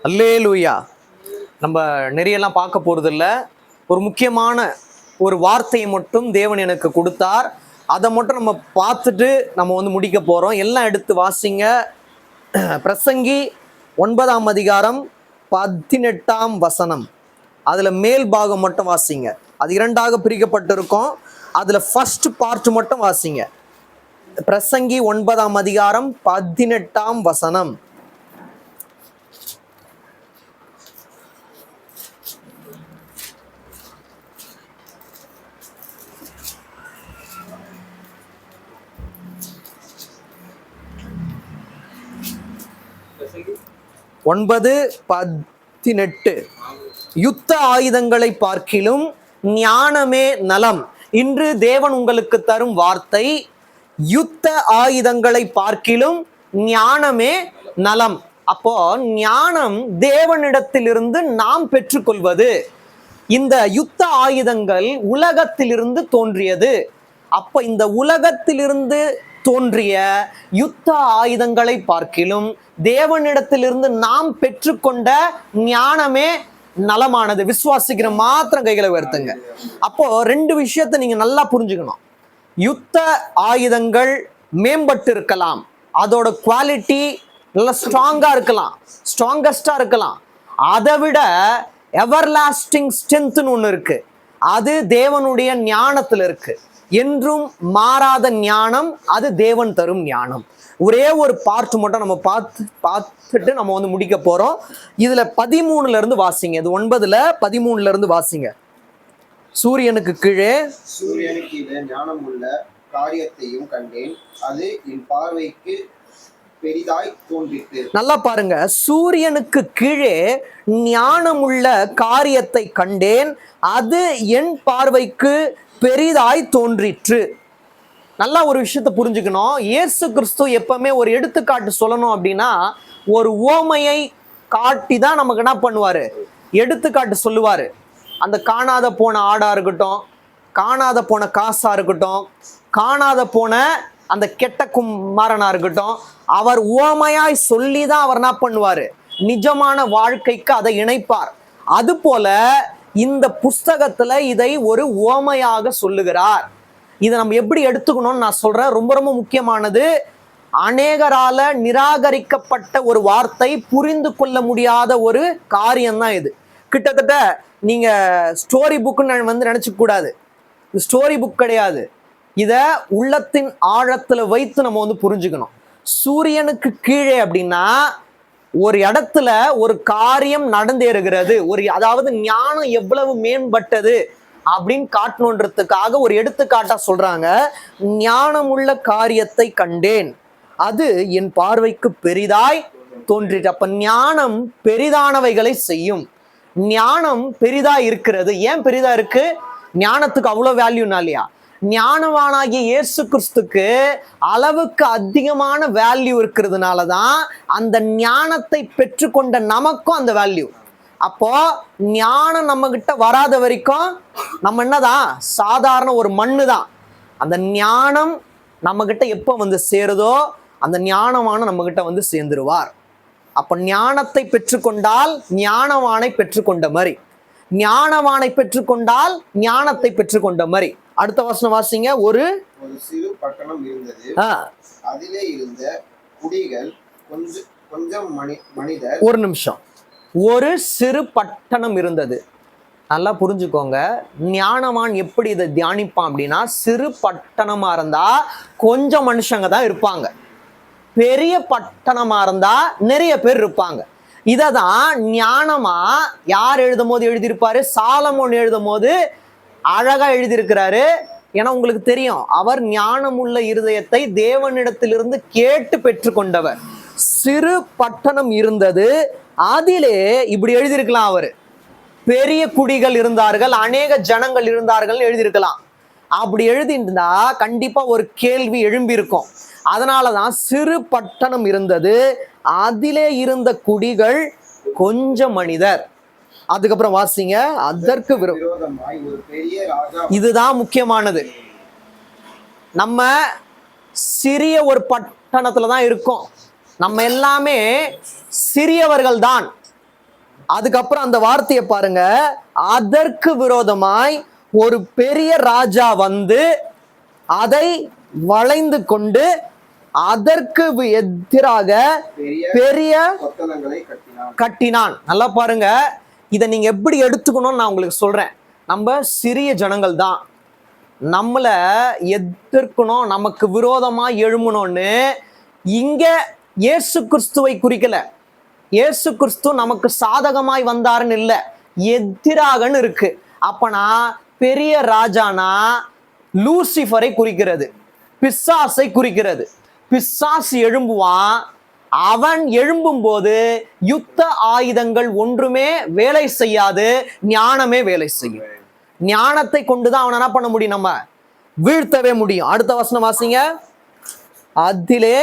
அல்லேலூயா. நம்ம நிறையெல்லாம் பார்க்க போறது இல்லை. ஒரு முக்கியமான ஒரு வார்த்தையை மட்டும் தேவன் எனக்கு கொடுத்தார். அதை மட்டும் நம்ம பார்த்துட்டு நம்ம முடிக்க போகிறோம். எல்லாம் எடுத்து வாசிங்க. பிரசங்கி 9ஆம் அதிகாரம் 18ஆம் வசனம். அதில் மேல் பாகம் மட்டும் வாசிங்க. அது 2ஆக பிரிக்கப்பட்டிருக்கும். அதில் ஃபர்ஸ்ட் பார்ட் மட்டும் வாசிங்க. பிரசங்கி 9ஆம் அதிகாரம் 18ஆம் வசனம். ஒன்பது 18. யுத்த ஆயுதங்களை பார்க்கிலும் ஞானமே நலம். இன்று தேவன் உங்களுக்கு தரும் வார்த்தை, யுத்த ஆயுதங்களை பார்க்கிலும் ஞானமே நலம். அப்போ ஞானம் தேவனிடத்திலிருந்து நாம் பெற்றுக்கொள்வது. இந்த யுத்த ஆயுதங்கள் உலகத்திலிருந்து தோன்றியது. அப்ப இந்த உலகத்திலிருந்து தோன்றிய யுத்த ஆயுதங்களை பார்க்கிலும் தேவனிடத்திலிருந்து நாம் பெற்றுக்கொண்ட ஞானமே நலமானது. விசுவாசிக்கிற மாத்திரம் கைகளை உயர்த்துங்க. அப்போ 2 விஷயத்தை நீங்க நல்லா புரிஞ்சுக்கணும். யுத்த ஆயுதங்கள் மேம்பட்டு இருக்கலாம், அதோட குவாலிட்டி நல்லா ஸ்ட்ராங்கா இருக்கலாம், ஸ்ட்ராங்கஸ்டா இருக்கலாம். அதை விட எவர்லாஸ்டிங் ஸ்ட்ரென்த்னு ஒன்று இருக்கு. அது தேவனுடைய ஞானத்துல இருக்கு. என்றும் மாறாத ஞானம், அது தேவன் தரும் ஞானம். ஒரே ஒரு பார்ட் மட்டும் நம்ம பார்த்துட்டு நம்ம முடிக்க போறோம். இதுல 13ல இருந்து வாசிங்க. இது 9ல 13ல இருந்து வாசிங்க. சூரியனுக்கு கீழே ஞானம் உள்ள காரியத்தையும் கண்டேன், அது என் பார்வைக்கு பெரிதாய் தோன்றிற்று. நல்லா பாருங்க. சூரியனுக்கு கீழே ஞானமுள்ள காரியத்தை கண்டேன், அது என் பார்வைக்கு பெரிதாய் தோன்றிற்று. நல்லா ஒரு விஷயத்தை புரிஞ்சுக்கணும். இயேசு கிறிஸ்து எப்பவுமே ஒரு எடுத்துக்காட்டு சொல்லணும் அப்படின்னா ஒரு உவமையை காட்டி தான் நமக்கு என்ன பண்ணுவாரு, எடுத்துக்காட்டு சொல்லுவாரு. அந்த காணாத போன ஆடா இருக்கட்டும், காணாத போன காசா இருக்கட்டும், காணாத போன அந்த கெட்ட குமாரனா இருக்கட்டும், அவர் உவமையாய் சொல்லி தான் அவர் என்ன பண்ணுவாரு, நிஜமான வாழ்க்கைக்கு அதை இணைப்பார். அது போல இந்த புஸ்தகத்துல இதை ஒரு உவமையாக சொல்லுகிறார். இதை நம்ம எப்படி எடுத்துக்கணும்னு நான் சொல்றேன். ரொம்ப ரொம்ப முக்கியமானது. அநேகரால நிராகரிக்கப்பட்ட ஒரு வார்த்தை, புரிந்து கொள்ள முடியாத ஒரு காரியம்தான் இது. கிட்டத்தட்ட நீங்க ஸ்டோரி புக்குன்னு நினைச்சுக்க கூடாது. இது ஸ்டோரி புக் கிடையாது. இத உள்ளத்தின் ஆழத்துல வைத்து நம்ம புரிஞ்சுக்கணும். சூரியனுக்கு கீழே அப்படின்னா ஒரு இடத்துல ஒரு காரியம் நடந்தேறுகிறது. அதாவது ஞானம் எவ்வளவு மேம்பட்டது அப்படின்னு காட்டணுன்றதுக்காக ஒரு எடுத்துக்காட்டா சொல்றாங்க. ஞானமுள்ள காரியத்தை கண்டேன், அது என் பார்வைக்கு பெரிதாய் தோன்றிட்டு. அப்ப ஞானம் பெரிதானவைகளை செய்யும். ஞானம் பெரிதா இருக்கிறது. ஏன் பெரிதா இருக்கு? ஞானத்துக்கு அவ்வளவு வேல்யூனா இல்லையா? ஞானவானாகிய இயேசு கிறிஸ்துக்கு அளவுக்கு அதிகமான வேல்யூ இருக்கிறதுனாலதான் அந்த ஞானத்தை பெற்றுக்கொண்ட நமக்கும் அந்த வேல்யூ. அப்போ ஞானம் நம்ம கிட்ட வராத வரைக்கும் நம்ம என்னதான், சாதாரண ஒரு மண்ணு தான். அந்த ஞானம் நம்ம கிட்ட எப்போ சேருதோ அந்த ஞானமான நம்ம கிட்ட சேர்ந்துருவார். அப்ப ஞானத்தை பெற்றுக்கொண்டால் ஞானவானை பெற்றுக்கொண்ட மாதிரி, ஞானவானை பெற்றுக்கொண்டால் ஞானத்தை பெற்றுக்கொண்ட மாதிரி. அடுத்த வசனம் வாசிங்க. ஒரு சிறு பட்டணம் இருந்தது, அதிலே இருந்த குடிகள் கொஞ்சம் மனிதர். ஒரு நிமிஷம். ஒரு சிறு பட்டணம் இருந்தது. நல்லா புரிஞ்சுக்கோங்க. ஞானவான் எப்படி இதை தியானிப்பான் அப்படின்னா, சிறு பட்டணமா இருந்தா கொஞ்சம் மனுஷங்க தான் இருப்பாங்க, பெரிய பட்டணமா இருந்தா நிறைய பேர் இருப்பாங்க. இததான் ஞானமா யார் எழுதும் போது எழுதியிருப்பாரு? சாலமோன் எழுதும் போது அழகா எழுதியிருக்கிறாரு. ஏன்னா உங்களுக்கு தெரியும், அவர் ஞானமுள்ள இருதயத்தை தேவனிடத்திலிருந்து கேட்டு பெற்றுக்கொண்டவர். சிறு பட்டணம் இருந்தது, அதிலே இப்படி எழுதியிருக்கலாம். அவரு பெரிய குடிகள் இருந்தார்கள், அநேக ஜனங்கள் இருந்தார்கள் எழுதியிருக்கலாம். அப்படி எழுதியிருந்தா கண்டிப்பா ஒரு கேள்வி எழும்பி இருக்கும். அதனாலதான் சிறு பட்டணம் இருந்தது, அதிலே இருந்த குடிகள் கொஞ்சம் மனிதர். அதுக்கப்புறம் வாசிங்க. அதற்கு இதுதான் முக்கியமானது. நம்ம சிறிய ஒரு பட்டணத்துல தான் இருக்கோம். நம்ம எல்லாமே சிறியவர்கள் தான். அதுக்கப்புறம் அந்த வார்த்தையை பாருங்க, அதற்கு விரோதமாய் ஒரு பெரிய ராஜா வந்து அதை வளைந்து கொண்டு அதற்கு எதிராக பெரிய கட்டினான். நல்லா பாருங்க, இதை நீங்க எப்படி எடுத்துக்கணும்னு நான் உங்களுக்கு சொல்றேன். நம்ம சிறிய ஜனங்கள் தான், நம்மளை எதிர்க்கணும், நமக்கு விரோதமா எழுமணும்னு இங்க இயேசு கிறிஸ்துவை குறிக்கல. இயேசு கிறிஸ்து நமக்கு சாதகமாய் வந்தாருன்னு இல்லை, எதிராகன்னு இருக்கு. அப்பனா பெரிய ராஜானா லூசிஃபரை குறிக்கிறது, பிசாசை குறிக்கிறது. பிசாசு எழும்புவான், அவன் எழும்பும் போது யுத்த ஆயுதங்கள் ஒன்றுமே வேலை செய்யாது, ஞானமே வேலை செய்யும். ஞானத்தை கொண்டுதான் அவன் என்ன பண்ண முடியும், நம்ம வீழ்த்தவே முடியும். அடுத்த வசனம் வாசிங்க. அதிலே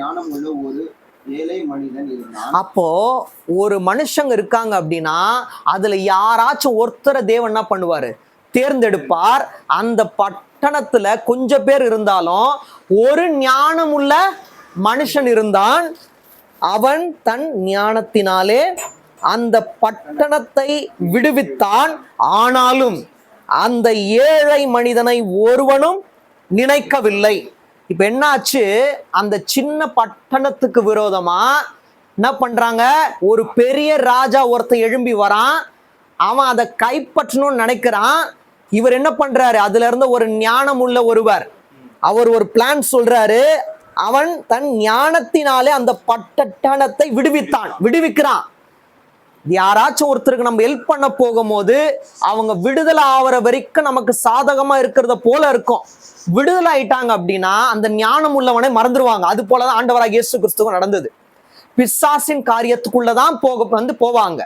ஞானம் உள்ள ஒரு ஏழை மனிதன் இருந்தான். அப்போ ஒரு மனுஷங்க இருக்காங்க அப்படின்னா அதுல யாராச்சும் ஒருத்தரை தேவன் என்ன பண்ணுவாரு, தேர்ந்தெடுப்பார். அந்த பட்டணத்துல கொஞ்சம் பேர் இருந்தாலும் ஒரு ஞானம் உள்ள மனுஷன் இருந்தான். அவன் தன் ஞானத்தினாலே அந்த பட்டணத்தை விடுவித்தான். ஆனாலும் அந்த ஏழை மனிதனை ஒருவனும் நினைக்கவில்லை. இப்ப என்னாச்சு, அந்த சின்ன பட்டணத்துக்கு விரோதமா என்ன பண்றாங்க, ஒரு பெரிய ராஜா ஒருத்தன் எழும்பி வரான். அவன் அதை கைப்பற்றணும்னு நினைக்கிறான். இவர் என்ன பண்றாரு, அதுல இருந்த ஒரு ஞானம் உள்ள ஒருவர், அவர் ஒரு பிளான் சொல்றாரு. அவன் தன் ஞானத்தினாலே அந்த பட்டணத்தை விடுவிக்கிறான். யாராச்சும் ஒருத்தருக்கு நம்ம ஹெல்ப் பண்ண போகும்போது அவங்க விடுதலை ஆகிற வரைக்கும் நமக்கு சாதகமா இருக்கிறத போல இருக்கும். விடுதலை ஆயிட்டாங்க அப்படின்னா அந்த ஞானம் உள்ளவனை மறந்துடுவாங்க. அது போலதான் ஆண்டவராகிய இயேசு கிறிஸ்துவும் நடந்தது. பிசாசின் காரியத்துக்குள்ளதான் போவாங்க.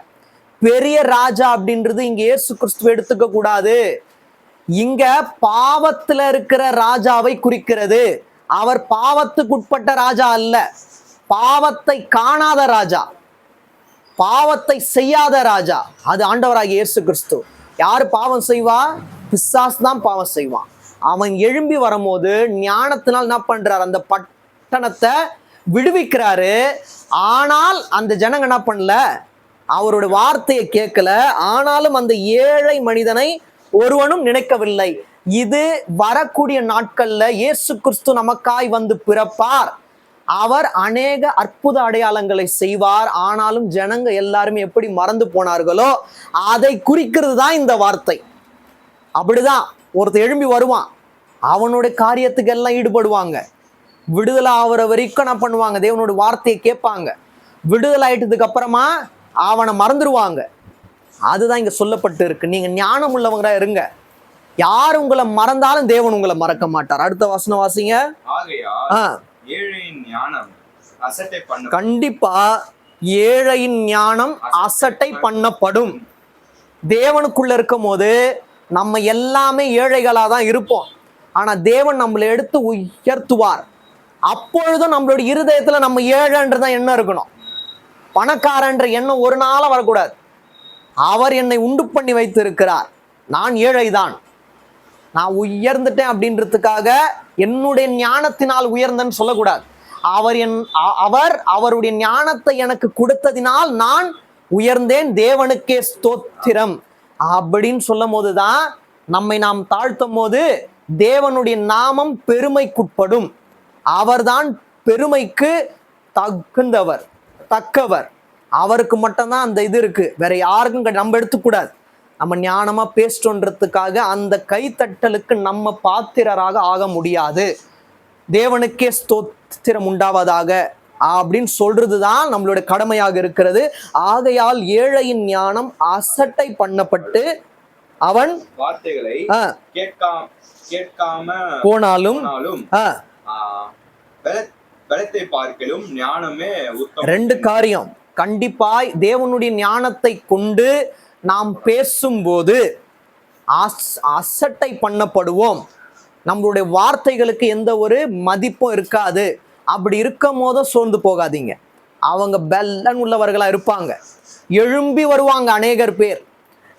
பெரிய ராஜா அப்படின்றது இங்க இயேசு கிறிஸ்துவ எடுத்துக்க கூடாது. இங்க பாவத்துல இருக்கிற ராஜாவை குறிக்கிறது. அவர் பாவத்துக்கு உட்பட்ட ராஜா அல்ல, பாவத்தை காணாத ராஜா, பாவத்தை செய்யாத ராஜா. அது ஆண்டவராகிய இயேசு கிறிஸ்து. யாரு பாவம் செய்வா, பிசாசு தான் பாவம் செய்வான். அவன் எழும்பி வரும்போது ஞானத்தினால் என்ன பண்றாரு, அந்த பட்டணத்தை விடுவிக்கிறாரு. ஆனால் அந்த ஜனங்க என்ன பண்ணல, அவருடைய வார்த்தையை கேட்கல. ஆனாலும் அந்த ஏழை மனிதனை ஒருவனும் நினைக்கவில்லை. இது வரக்கூடிய நாட்கள்ல இயேசு கிறிஸ்து நமக்காய் வந்து பிறப்பார். அவர் அநேக அற்புத அடையாளங்களை செய்வார். ஆனாலும் ஜனங்க எல்லாருமே எப்படி மறந்து போனார்களோ அதை குறிக்கிறது தான் இந்த வார்த்தை. அப்படிதான் ஒருத்தர் எழும்பி வருவான், அவனுடைய காரியத்துக்கு எல்லாம் ஈடுபடுவாங்க. விடுதலை ஆகிற வரைக்கும் என்ன பண்ணுவாங்க, தேவனுடைய வார்த்தையை கேட்பாங்க. விடுதலை ஆயிட்டதுக்கு அப்புறமா அவனை மறந்துடுவாங்க. அதுதான் இங்க சொல்லப்பட்டு இருக்கு. நீங்க ஞானம் உள்ளவங்களா இருங்க, யார் உங்களை மறந்தாலும் தேவன் உங்களை மறக்க மாட்டார். அடுத்த வசனம் வாசிங்க. கண்டிப்பா ஏழையின் ஞானம் அசட்டை பண்ணப்படும். தேவனுக்குள்ள இருக்கும் போது நம்ம எல்லாமே ஏழைகளா தான் இருப்போம். ஆனா தேவன் நம்மளை எடுத்து உயர்த்துவார். அப்பொழுதும் நம்மளுடைய இருதயத்துல நம்ம ஏழைன்றதான் எண்ணம் இருக்கணும். பணக்காரன்ற எண்ணம் ஒரு நாள வரக்கூடாது. அவர் என்னை உண்டு பண்ணி வைத்து இருக்கிறார், நான் ஏழைதான், நான் உயர்ந்துட்டேன் அப்படின்றதுக்காக என்னுடைய ஞானத்தினால் உயர்ந்தேன்னு சொல்லக்கூடாது. அவருடைய ஞானத்தை எனக்கு கொடுத்ததினால் நான் உயர்ந்தேன், தேவனுக்கே ஸ்தோத்திரம் அப்படின்னு சொல்லும் போதுதான் நம்மை நாம் தாழ்த்தும் போது தேவனுடைய நாமம் பெருமைக்குட்படும். அவர்தான் பெருமைக்கு தக்கவர். அவருக்கு மட்டும்தான் அந்த இது இருக்கு, வேற யாருக்கும் நம்ம எடுத்துக்கூடாது. நம்ம ஞானமா பேசிட்டோன்றதுக்காக அந்த கைத்தட்டலுக்கு நம்ம பாத்திரராக ஆக முடியாது. தேவனுக்கே ஸ்தோத்திரம் உண்டாவதாக அப்படின்னு சொல்றதுதான் நம்மளுடைய கடமையாக இருக்கிறது. ஆகையால் ஏழையின் ஞானம் அசட்டை பண்ணப்பட்டு அவன் வார்த்தைகளை கேட்காம போனாலும் பலத்தை பார்க்கலும் ஞானமே உத்தமம். ரெண்டு காரியம். கண்டிப்பாய் தேவனுடைய ஞானத்தை கொண்டு நாம் பேசும்போது அசட்டை பண்ணப்படுவோம். நம்மளுடைய வார்த்தைகளுக்கு எந்த ஒரு மதிப்பும் இருக்காது. அப்படி இருக்கும் போதும் சோர்ந்து போகாதீங்க. அவங்க பலன் உள்ளவர்களா இருப்பாங்க, எழும்பி வருவாங்க அநேகர் பேர்.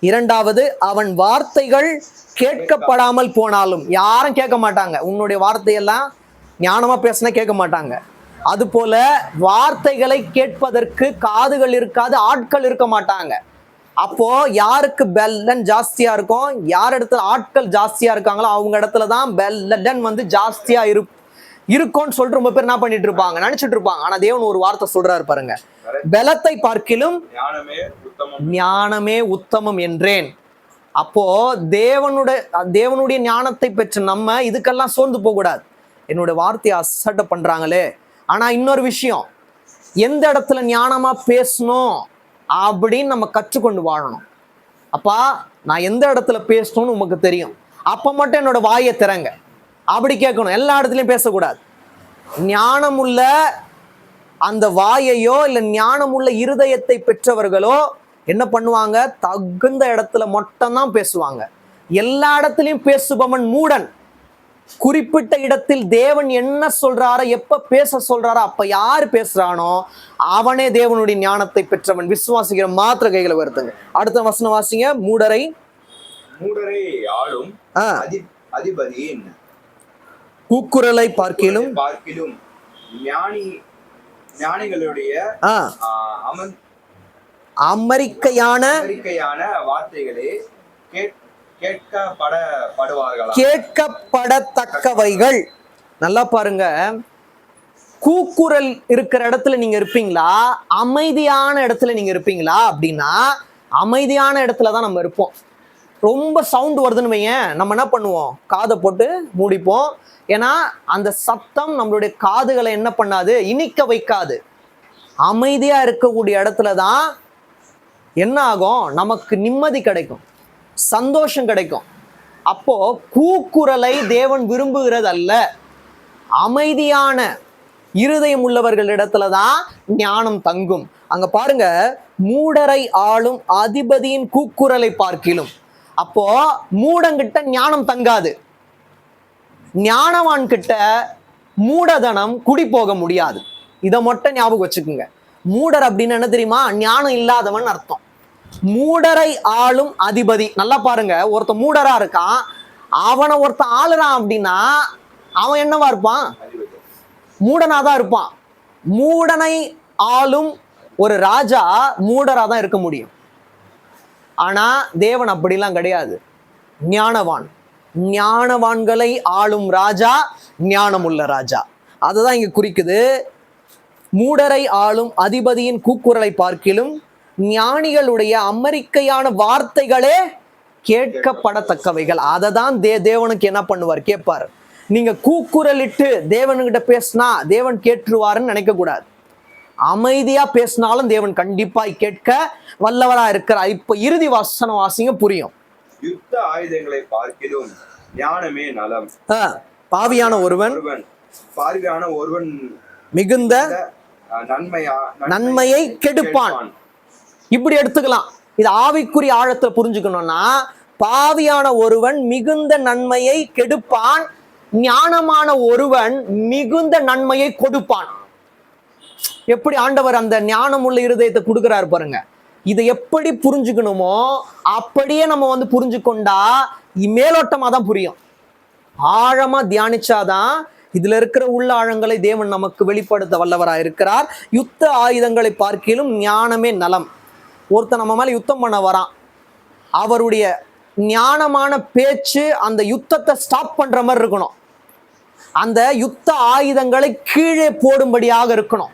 இரண்டாவது, அவன் வார்த்தைகள் கேட்கப்படாமல் போனாலும் யாரும் கேட்க மாட்டாங்க. உன்னுடைய வார்த்தையெல்லாம் ஞானமா பேசினா கேட்க மாட்டாங்க. அது போல வார்த்தைகளை கேட்பதற்கு காதுகள் இருக்காது, ஆட்கள் இருக்க மாட்டாங்க. அப்போ யாருக்கு பெல்லன் ஜாஸ்தியா இருக்கும், யார் இடத்துல ஆட்கள் ஜாஸ்தியா இருக்காங்களோ அவங்க இடத்துலதான் பெல்லன் வந்து ஜாஸ்தியா இருக்கும்னு சொல்லிட்டு ரொம்ப பேர் என்ன பண்ணிட்டு இருப்பாங்க, நினைச்சிட்டு இருப்பாங்க. ஆனா தேவன் ஒரு வார்த்தை சொல்றாரு பாருங்க, பலத்தை பார்க்கிலும் ஞானமே உத்தமம் என்றேன். அப்போ தேவனுடைய ஞானத்தை பெற்ற நம்ம இதுக்கெல்லாம் சோர்ந்து போக கூடாது. என்னோட வார்த்தையை அசட்டை பண்றாங்களே. ஆனா இன்னொரு விஷயம், எந்த இடத்துல ஞானமா பேசணும் அப்படின்னு நம்ம கற்றுக்கொண்டு வாழணும். அப்பா நான் எந்த இடத்துல பேசணும்னு உமக்கு தெரியும், அப்ப மட்டும் என்னோட வாயை திறங்க அப்படி கேட்கணும். எல்லா இடத்துலையும் பேசக்கூடாது. ஞானமுள்ள அந்த வாயையோ இல்லை ஞானமுள்ள இருதயத்தை பெற்றவர்களோ என்ன பண்ணுவாங்க, தகுந்த இடத்துல மட்டும்தான் பேசுவாங்க. எல்லா இடத்துலையும் பேசுபவன் மூடன். குறிப்பிட்ட இடத்தில் தேவன் என்ன சொல்றாரோ, எப்ப பேச சொல்றாரோ அப்ப யார் பேசுறானோ அவனே தேவனுடைய ஞானத்தை பெற்றவன். விசுவாசிக்கிற மாத்திர கைகளை வருத்துங்க. அடுத்த வசனம் வாசிங்க. மூடரை ஆளும் அதிபதியின் கூக்குரலை பார்க்கிலும் ஞானிகளுடைய அமெரிக்கையான வார்த்தைகளே கேட்கப்படத்தக்கவைகள். நல்லா பாருங்க, கூக்குரல் இருக்கிற இடத்துல நீங்க இருப்பீங்களா, அமைதியான இடத்துல நீங்க இருப்பீங்களா அப்படின்னா அமைதியான இடத்துல தான் நம்ம இருப்போம். ரொம்ப சவுண்ட் வருதுன்னு வையேன், நம்ம என்ன பண்ணுவோம், காதை போட்டு மூடிப்போம். ஏன்னா அந்த சத்தம் நம்மளுடைய காதுகளை என்ன பண்ணாது, இனிக்க வைக்காது. அமைதியா இருக்கக்கூடிய இடத்துல தான் என்ன ஆகும், நமக்கு நிம்மதி கிடைக்கும், சந்தோஷம் கிடைக்கும். அப்போ கூக்குரலை தேவன் விரும்புகிறது அல்ல. அமைதியான இருதயம் உள்ளவர்கள் இடத்துல தான் ஞானம் தங்கும். அங்க பாருங்க, மூடரை ஆளும் அதிபதியின் கூக்குரலை பார்க்கிலும். அப்போ மூடங்கிட்ட ஞானம் தங்காது, ஞானவான் கிட்ட மூடதனம் குடி போக முடியாது. இதை மட்டும் ஞாபகம் வச்சுக்குங்க. மூடர் அப்படின்னு என்ன தெரியுமா, ஞானம் இல்லாதவன் அர்த்தம். மூடரை ஆளும் அதிபதி. நல்லா பாருங்க, ஒருத்த மூடரா இருக்கான், அவனை ஒருத்த ஆளுறான் அப்படின்னா அவன் என்னவா இருப்பான், மூடனாதான் இருப்பான். மூடனை ஆளும் ஒரு ராஜா மூடரா தான் இருக்க முடியும். ஆனா தேவன் அப்படிலாம் கிடையாது, ஞானவான். ஞானவான்களை ஆளும் ராஜா ஞானமுள்ள ராஜா. அதுதான் இங்க குறிக்குது. மூடரை ஆளும் அதிபதியின் கூக்குரலை பார்க்கிலும் ஞானிகளுடைய அமெரிக்கையான வார்த்தைகளே கேட்கப்படத்தக்கவைகள். அதை தான் தேவனுக்கு என்ன பண்ணுவார், கேட்பார். நீங்க கூக்குரலிட்டு தேவனுக்கிட்ட பேசினா தேவன் கேட்டுருவாருன்னு நினைக்க கூடாது. அமைதியா பேசினாலும் தேவன் கண்டிப்பாய் கேட்க வல்லவரா இருக்கிறார். இப்ப இறுதி வசனம் வாசிங்க, புரியும். யுத்த ஆயுதங்களை பார்க்கிலும் ஞானமே நலம். பாவியான ஒருவன் மிகுந்த நன்மையை கெடுப்பான். இப்படி எடுத்துக்கலாம். இது ஆவிக்குரிய ஆழத்தை புரிஞ்சுக்கணும்னா, பாவியான ஒருவன் மிகுந்த நன்மையை கெடுப்பான், ஞானமான ஒருவன் மிகுந்த நன்மையை கொடுப்பான். எப்படி ஆண்டவர் அந்த ஞானம் உள்ள இருதயத்தை கொடுக்கிறாரு பாருங்க. இதை எப்படி புரிஞ்சுக்கணுமோ அப்படியே நம்ம புரிஞ்சுக்கொண்டா மேலோட்டமா தான் புரியும். ஆழமா தியானிச்சாதான் இதுல இருக்கிற உள்ள ஆழங்களை தேவன் நமக்கு வெளிப்படுத்த வல்லவராக இருக்கிறார். யுத்த ஆயுதங்களை பார்க்கிலும் ஞானமே நலம். ஒருத்தர் நம்ம மேல யுத்தம் பண்ண வரான், அவருடைய ஞானமான பேச்சு அந்த யுத்தத்தை ஸ்டாப் பண்ற மாதிரி இருக்கணும். அந்த யுத்த ஆயுதங்களை கீழே போடும்படியாக இருக்கணும்.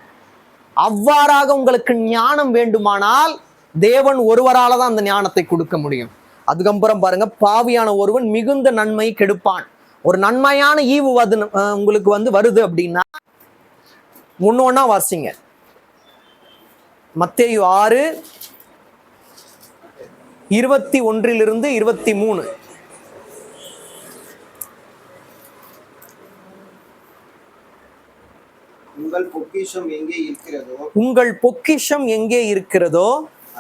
அவ்வாறாக உங்களுக்கு ஞானம் வேண்டுமானால் தேவன் ஒருவரால தான் அந்த ஞானத்தை கொடுக்க முடியும். அதுக்கப்புறம் பாருங்க, பாவியான ஒருவன் மிகுந்த நன்மை கெடுப்பான். ஒரு நன்மையான ஈவு உங்களுக்கு வருது அப்படின்னா ஒண்ணா வாசிங்க. மத்தேயு 6:21-23. உங்கள் பொக்கிஷம் எங்கே இருக்கிறதோ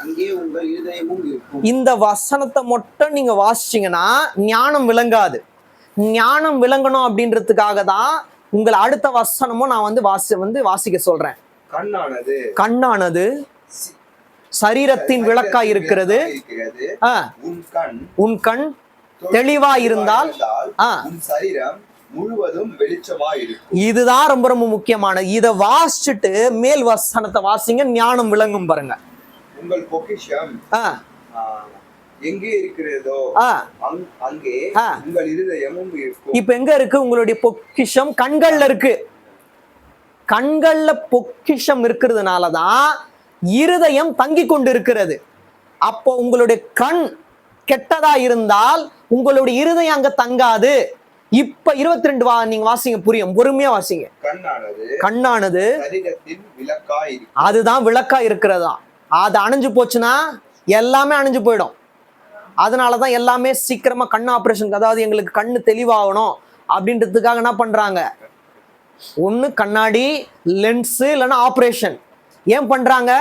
அங்கே உங்கள் இருதயமும் இருக்கும். இந்த வசனத்தை மட்டும் நீங்க வாசிச்சீங்கன்னா ஞானம் விளங்காது. ஞானம் விளங்கணும் அப்படின்றதுக்காக தான் உங்களை அடுத்த வசனமும் நான் வாசிக்க சொல்றேன். கண்ணானது சரீரத்தின் விளக்காய் இருக்கிறது. உன் கண் தெளிவா இருந்தால் முழுவதும் வெளிச்சமாய் இருக்கும். இதுதான் ரொம்ப ரொம்ப முக்கியமானது. இதை வாசிச்சுட்டு மேல் வசனத்தை வாசிங்க, ஞானம் விளங்கும் பாருங்க. உங்கள் பொக்கிஷம் எங்கே இருக்கிறதோ அங்கே உங்கள் இருதயமும் இருக்கும். இப்ப எங்க இருக்கு உங்களுடைய பொக்கிஷம்? கண்கள்ல இருக்கு. கண்கள்ல பொக்கிஷம் இருக்கிறதுனாலதான் இருதயம் தங்கி கொண்டு இருக்கிறது. அப்போ உங்களுடைய கண் கெட்டதா இருந்தால் உங்களுடைய இருதயம் அங்க தங்காது. இப்ப 22 நீங்க வாசிங்க, புரியும், பொறுமையா வாசிங்க. கண்ணானது சரீரத்தின் விளக்காய், அதுதான் விளக்கா இருக்கிறதா. அது அணைஞ்சு போச்சுன்னா எல்லாமே அணைஞ்சு போயிடும். அதனாலதான் எல்லாமே சீக்கிரமா கண் ஆபரேஷன், அதாவது எங்களுக்கு கண்ணு தெளிவாகணும் அப்படின்றதுக்காக என்ன பண்றாங்க, ஒண்ணு கண்ணாடி, லென்ஸ், இல்லைன்னா ஆபரேஷன். ஏன் பண்றாங்க?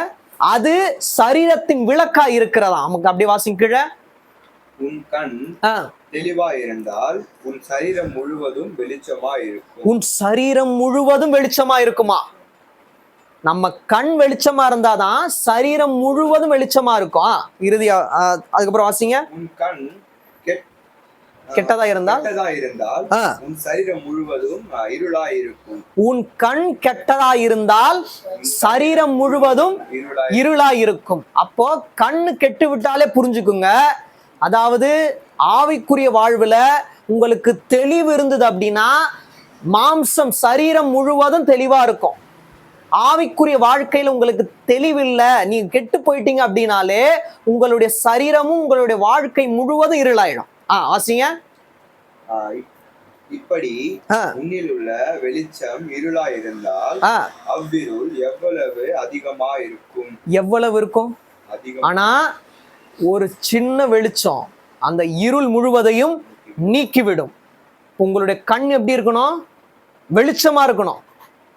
அது சரீரத்தின் விளக்கா இருக்கிறதா. நமக்கு அப்படி வாசிங்க கீழே. உன் கண் தெளிவா இருந்தால் உன் சரீரம் முழுவதும் வெளிச்சமா இருக்கும். உன் சரீரம் முழுவதும் வெளிச்சமா இருக்குமா? நம்ம கண் வெளிச்சமா இருந்தாதான் சரீரம் முழுவதும் வெளிச்சமா இருக்கும். இறுதியா அதுக்கப்புறம் வாசிங்க. உன் கண் கெட்டதா இருந்தால் உன் சரீரம் முழுவதும் இருளாய் இருக்கும். உன் கண் கெட்டதா இருந்தால் சரீரம் முழுவதும் இருளாய் இருக்கும். அப்போ கண்ணு கெட்டு விட்டாலே புரிஞ்சுக்குங்க, அதாவது ஆவிக்குரிய வாழ்வுல உங்களுக்கு தெளிவு இருந்தது அப்படின்னா மாம்சம் சரீரம் முழுவதும் தெளிவா இருக்கும். ஆவிக்குரிய வாழ்க்கையில உங்களுக்கு தெளிவில்லை, நீங்க கெட்டு போயிட்டீங்க அப்படின்னாலே உங்களுடைய சரீரமும் உங்களுடைய வாழ்க்கை முழுவதும் இருளாயிடும். வாசிங்க. இப்படி உன்னில் உள்ள வெளிச்சம் இருளா இருந்தால் அவ்விருள் எவ்வளவு அதிகமா இருக்கும். எவ்வளவு இருக்கும்? ஆனா ஒரு சின்ன வெளிச்சம் அந்த இருள் முழுவதையும் நீக்கிவிடும். உங்களுடைய கண் எப்படி இருக்கணும்? வெளிச்சமா இருக்கணும்.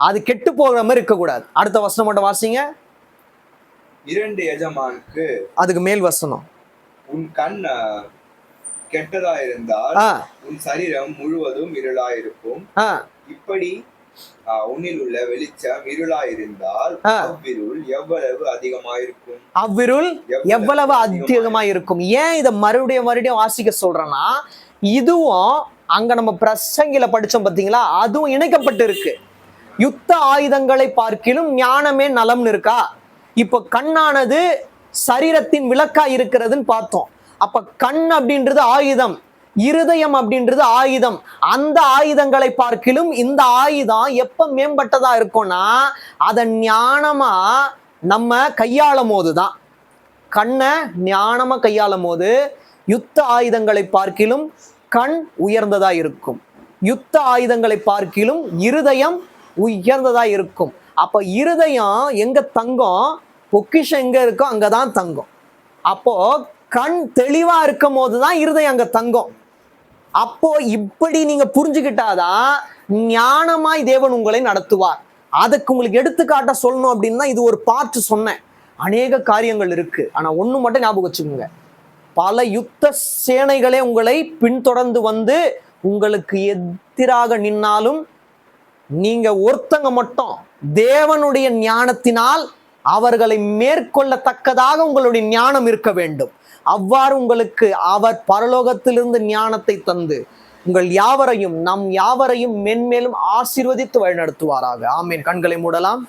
அது கெட்டு போகிற மாதிரி இருக்கக்கூடாது. அடுத்த வசனம் மட்டும் வாசிங்க. 2 எஜமானுக்கு, அதுக்கு மேல் வசனம். உன் கண் கெட்டதா இருந்தால் உன் சரீரம் முழுவதும் இருளா இருக்கும். இப்படி உன்னில் உள்ள வெளிச்சம் இருளா இருந்தால் அவ்விருள் எவ்வளவு அதிகமாயிருக்கும். அவ்விருள் எவ்வளவு அதிகமாயிருக்கும். ஏன் இதை மறுபடியும் வாசிக்க சொல்றேன்னா, இதுவும் அங்க நம்ம பிரசங்கில படிச்சோம் பாத்தீங்களா, அதுவும் இணைக்கப்பட்டு இருக்கு. யுத்த ஆயுதங்களை பார்க்கிலும் ஞானமே நலம்னு இருக்கா. இப்ப கண்ணானது சரீரத்தின் விளக்கா இருக்கிறதுன்னு பார்த்தோம். அப்ப கண் அப்படின்றது ஆயுதம், இருதயம் அப்படின்றது ஆயுதம். அந்த ஆயுதங்களை பார்க்கிலும் இந்த ஆயுதம் எப்ப மேம்பட்டதா இருக்கும்னா, அதை ஞானமா நம்ம கையாளும் போதுதான். கண்ணை ஞானமா கையாளும் போது யுத்த ஆயுதங்களை பார்க்கிலும் கண் உயர்ந்ததா இருக்கும். யுத்த ஆயுதங்களை பார்க்கிலும் இருதயம் உயர்ந்ததா இருக்கும். அப்ப இருதயம் எங்க தங்கம், பொக்கிஷம் எங்க இருக்கோ அங்கதான் தங்கும். அப்போ கண் தெளிவா இருக்கும் போதுதான் இருதயம் அங்க தங்கும். அப்போ இப்படி நீங்க புரிஞ்சுக்கிட்டாதான் ஞானமாய் தேவன் உங்களை நடத்துவார். அதுக்கு உங்களுக்கு எடுத்துக்காட்ட சொல்லணும் அப்படின்னா இது ஒரு பார்ட் சொன்னேன். அநேக காரியங்கள் இருக்கு. ஆனா ஒண்ணு மட்டும் ஞாபகம் வச்சுக்கோங்க, பல யுத்த சேனைகளே உங்களை பின்தொடர்ந்து வந்து உங்களுக்கு எதிராக நின்னாலும் நீங்க ஒருத்தங்க மட்டும் தேவனுடைய ஞானத்தினால் அவர்களை மேற்கொள்ளத்தக்கதாக உங்களுடைய ஞானம் இருக்க வேண்டும். அவ்வாறு உங்களுக்கு அவர் பரலோகத்திலிருந்து ஞானத்தை தந்து உங்கள் யாவரையும் நம் யாவரையும் மென்மேலும் ஆசீர்வதித்து வழிநடத்துவாராக. ஆமீன். கண்களை மூடலாம்.